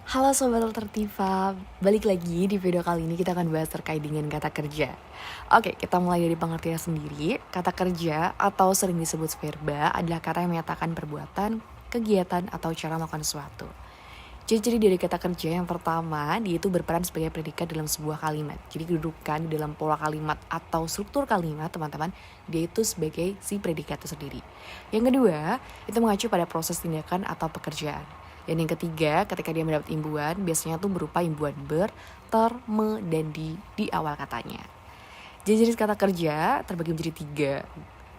Halo Sobat Tertiva, balik lagi di video kali ini kita akan bahas terkait dengan kata kerja. Oke, kita mulai dari pengertian sendiri. Kata kerja atau sering disebut verba adalah kata yang menyatakan perbuatan, kegiatan, atau cara melakukan sesuatu. Ciri-ciri dari kata kerja yang pertama, dia itu berperan sebagai predikat dalam sebuah kalimat. Jadi kedudukan di dalam pola kalimat atau struktur kalimat, teman-teman, dia itu sebagai si predikat itu sendiri. Yang kedua, itu mengacu pada proses tindakan atau pekerjaan. Dan yang ketiga, ketika dia mendapat imbuhan, biasanya tuh berupa imbuhan ber, ter, me, dan di awal katanya. Jenis kata kerja terbagi menjadi tiga.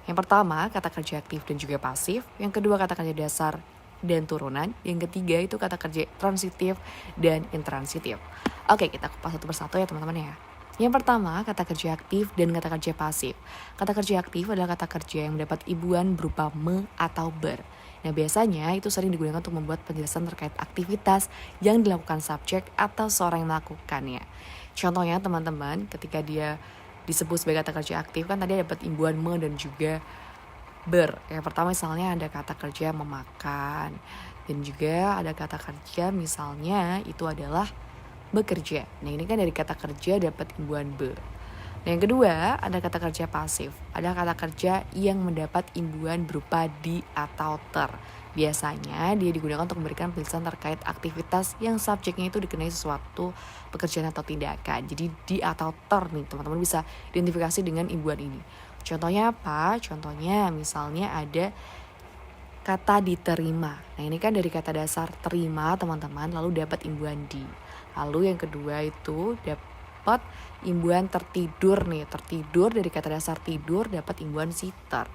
Yang pertama, kata kerja aktif dan juga pasif. Yang kedua, kata kerja dasar dan turunan. Yang ketiga itu kata kerja transitif dan intransitif. Oke, kita kupas satu persatu ya teman-teman ya. Yang pertama, kata kerja aktif dan kata kerja pasif. Kata kerja aktif adalah kata kerja yang mendapat imbuhan berupa me atau ber. Nah, biasanya itu sering digunakan untuk membuat penjelasan terkait aktivitas yang dilakukan subjek atau seorang yang melakukannya. Contohnya teman-teman, ketika dia disebut sebagai kata kerja aktif kan tadi dapat imbuhan me dan juga ber. Yang pertama misalnya ada kata kerja memakan dan juga ada kata kerja misalnya itu adalah bekerja. Nah, ini kan dari kata kerja dapat imbuhan be. Nah, yang kedua, ada kata kerja pasif. Ada kata kerja yang mendapat imbuhan berupa di atau ter. Biasanya dia digunakan untuk memberikan penjelasan terkait aktivitas yang subjeknya itu dikenai sesuatu pekerjaan atau tindakan. Jadi di atau ter nih, teman-teman bisa identifikasi dengan imbuhan ini. Contohnya apa? Contohnya misalnya ada kata diterima. Nah, ini kan dari kata dasar terima, teman-teman, lalu dapat imbuhan di. Lalu yang kedua itu dapat imbuhan tertidur nih. Tertidur dari kata dasar tidur dapat imbuhan si ter.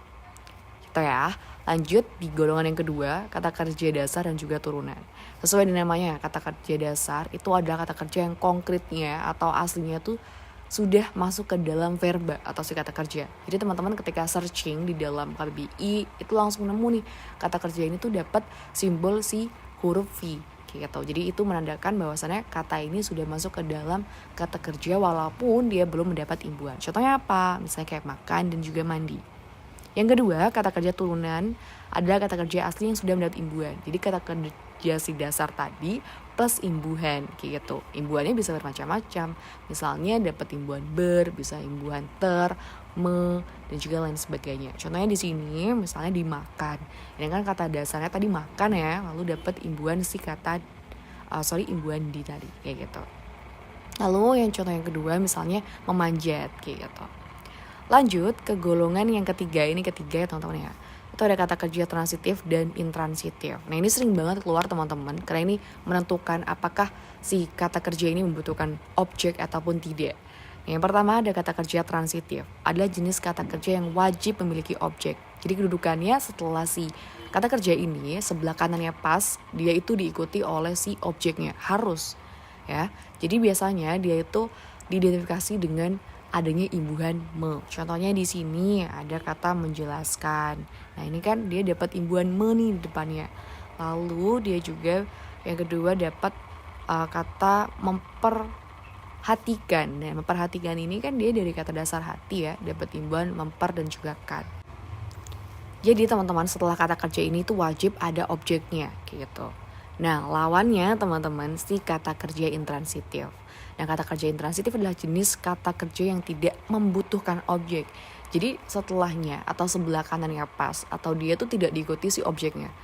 Gitu ya. Lanjut di golongan yang kedua, kata kerja dasar dan juga turunan. Sesuai dengan namanya, kata kerja dasar itu adalah kata kerja yang konkretnya atau aslinya tuh sudah masuk ke dalam verba atau si kata kerja. Jadi teman-teman ketika searching di dalam KBBI itu langsung nemu nih kata kerja ini tuh dapat simbol si huruf V gitu. Jadi itu menandakan bahwasannya kata ini sudah masuk ke dalam kata kerja walaupun dia belum mendapat imbuhan. Contohnya apa? Misalnya kayak makan dan juga mandi. Yang kedua, kata kerja turunan adalah kata kerja asli yang sudah mendapat imbuhan. Jadi kata kerja si dasar tadi plus imbuhan kayak gitu. Imbuhannya bisa bermacam-macam. Misalnya dapat imbuhan ber, bisa imbuhan ter, me, dan juga lain sebagainya. Contohnya di sini misalnya dimakan. Ini kan kata dasarnya tadi makan ya, lalu dapat imbuhan si kata imbuhan di tadi kayak gitu. Lalu yang contoh yang kedua misalnya memanjat kayak gitu. Lanjut ke golongan yang ketiga, ini ketiga ya teman-teman ya. Itu ada kata kerja transitif dan intransitif. Nah, ini sering banget keluar teman-teman karena ini menentukan apakah si kata kerja ini membutuhkan objek ataupun tidak. Yang pertama ada kata kerja transitif. Adalah jenis kata kerja yang wajib memiliki objek. Jadi kedudukannya setelah si kata kerja ini sebelah kanannya pas, dia itu diikuti oleh si objeknya. Harus ya. Jadi biasanya dia itu diidentifikasi dengan adanya imbuhan me. Contohnya di sini ada kata menjelaskan. Nah, ini kan dia dapat imbuhan me nih di depannya. Lalu dia juga yang kedua dapat kata memperhatikan. Nah, memperhatikan ini kan dia dari kata dasar hati ya, dapat imbuhan memper dan juga kan. Jadi teman-teman setelah kata kerja ini tuh wajib ada objeknya gitu. Nah, lawannya teman-teman si kata kerja intransitif. Nah, kata kerja intransitif adalah jenis kata kerja yang tidak membutuhkan objek. Jadi setelahnya atau sebelah kanannya pas atau dia tuh tidak diikuti si objeknya.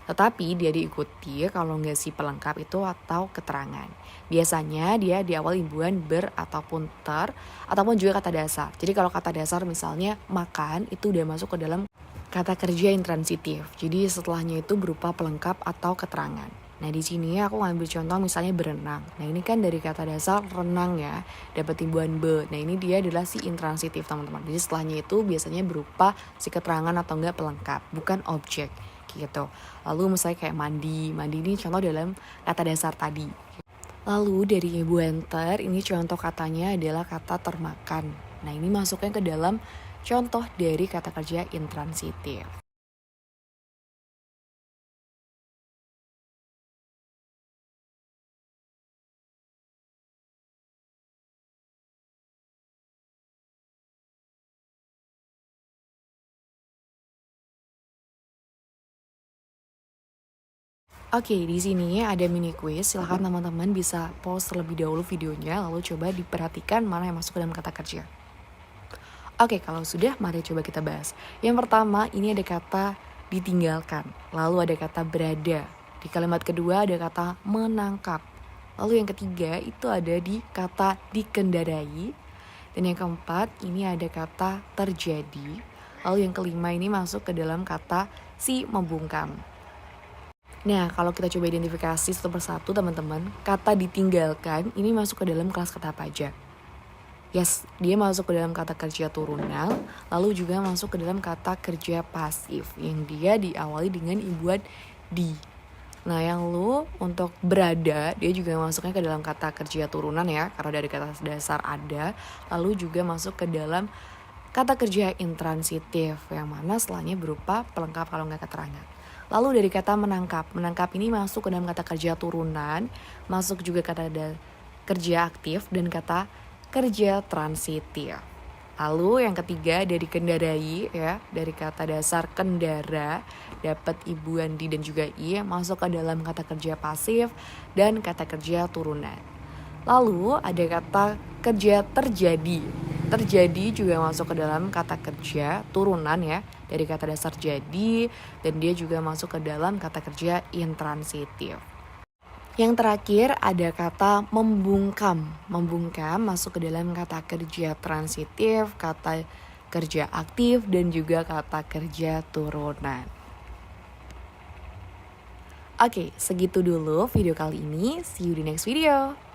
Tetapi dia diikuti kalau nggak si pelengkap itu atau keterangan. Biasanya dia di awal imbuhan ber ataupun ter ataupun juga kata dasar. Jadi kalau kata dasar misalnya makan itu udah masuk ke dalam kata kerja intransitif. Jadi setelahnya itu berupa pelengkap atau keterangan. Nah, di sini aku ngambil contoh misalnya berenang. Nah, ini kan dari kata dasar renang ya, dapat imbuhan be. Nah, ini dia adalah si intransitif, teman-teman. Jadi setelahnya itu biasanya berupa si keterangan atau enggak pelengkap, bukan objek gitu. Lalu misalnya kayak mandi. Mandi ini contoh dalam kata dasar tadi. Lalu dari imbuhan ter ini contoh katanya adalah kata termakan. Nah, ini masuknya ke dalam contoh dari kata kerja intransitif. Oke, di sini ada mini quiz. Silahkan teman-teman bisa pause terlebih dahulu videonya, lalu coba diperhatikan mana yang masuk ke dalam kata kerja. Oke, kalau sudah, mari coba kita bahas. Yang pertama, ini ada kata ditinggalkan, lalu ada kata berada. Di kalimat kedua ada kata menangkap. Lalu yang ketiga itu ada di kata dikendarai. Dan yang keempat, ini ada kata terjadi. Lalu yang kelima ini masuk ke dalam kata si membungkam. Nah, kalau kita coba identifikasi satu persatu teman-teman, kata ditinggalkan ini masuk ke dalam kelas kata apa aja? Yes, dia masuk ke dalam kata kerja turunan, lalu juga masuk ke dalam kata kerja pasif yang dia diawali dengan imbuhan di. Nah, yang lu untuk berada, dia juga masuknya ke dalam kata kerja turunan ya, karena dari kata dasar ada, lalu juga masuk ke dalam kata kerja intransitif, yang mana setelahnya berupa pelengkap kalau nggak keterangan. Lalu dari kata menangkap ini masuk ke dalam kata kerja turunan, masuk juga kata kerja aktif dan kata kerja transitif. Lalu yang ketiga dari kendarai ya, dari kata dasar kendara, dapat imbuhan di dan juga i, masuk ke dalam kata kerja pasif dan kata kerja turunan. Lalu ada kata kerja terjadi. Terjadi juga masuk ke dalam kata kerja turunan ya, dari kata dasar jadi, dan dia juga masuk ke dalam kata kerja intransitif. Yang terakhir ada kata membungkam. Membungkam masuk ke dalam kata kerja transitif, kata kerja aktif, dan juga kata kerja turunan. Oke, segitu dulu video kali ini. See you di next video.